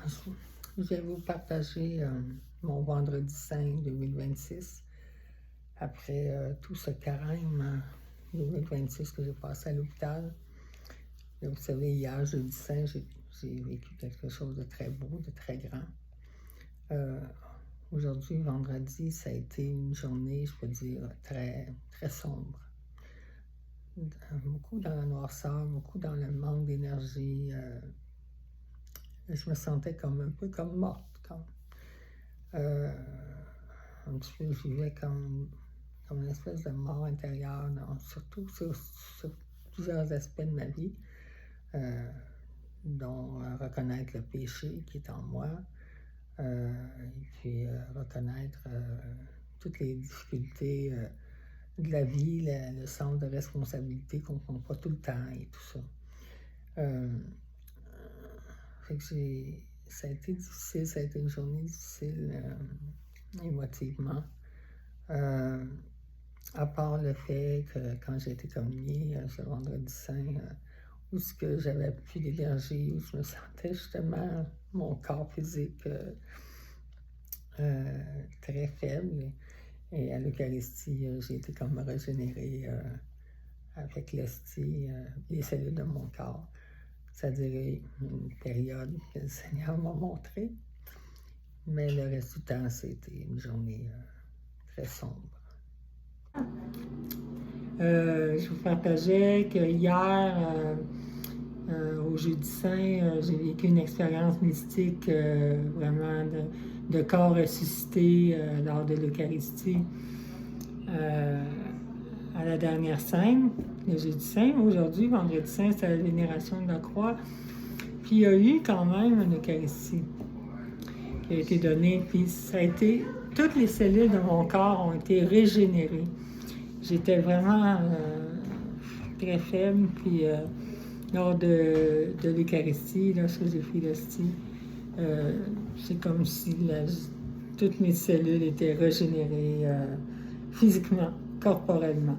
Je vais vous partager mon vendredi saint 2026. Après tout ce carême 2026 que j'ai passé à l'hôpital. Et vous savez, hier, jeudi saint, j'ai vécu quelque chose de très beau, de très grand. Aujourd'hui, vendredi, ça a été une journée, je peux dire, très, très sombre. Beaucoup dans la noirceur, beaucoup dans le manque d'énergie. Je me sentais un peu comme morte. Un petit peu, je vivais comme une espèce de mort intérieure, surtout sur plusieurs aspects de ma vie, dont reconnaître le péché qui est en moi, et puis reconnaître toutes les difficultés de la vie, le sens de responsabilité qu'on ne prend pas tout le temps et tout ça. Fait que ça a été difficile, ça a été une journée difficile émotivement. À part le fait que quand j'ai été communiée ce vendredi saint, où ce que j'avais plus d'énergie, où je me sentais justement mon corps physique très faible. Et à l'Eucharistie, j'ai été comme régénérée avec l'hostie, les cellules de mon corps. Ça a duré une période que le Seigneur m'a montré, mais le reste du temps, c'était une journée très sombre. Je vous partageais que hier, au Jeudi Saint, j'ai vécu une expérience mystique vraiment de corps ressuscité lors de l'Eucharistie. À la dernière scène, le Jeudi Saint. Aujourd'hui, vendredi Saint, c'est la vénération de la croix. Puis il y a eu quand même une Eucharistie qui a été donnée. Puis ça a été, toutes les cellules de mon corps ont été régénérées. J'étais vraiment très faible. Puis lors de l'Eucharistie, lorsque j'ai pris l'hostie, c'est comme si toutes mes cellules étaient régénérées physiquement, corporellement.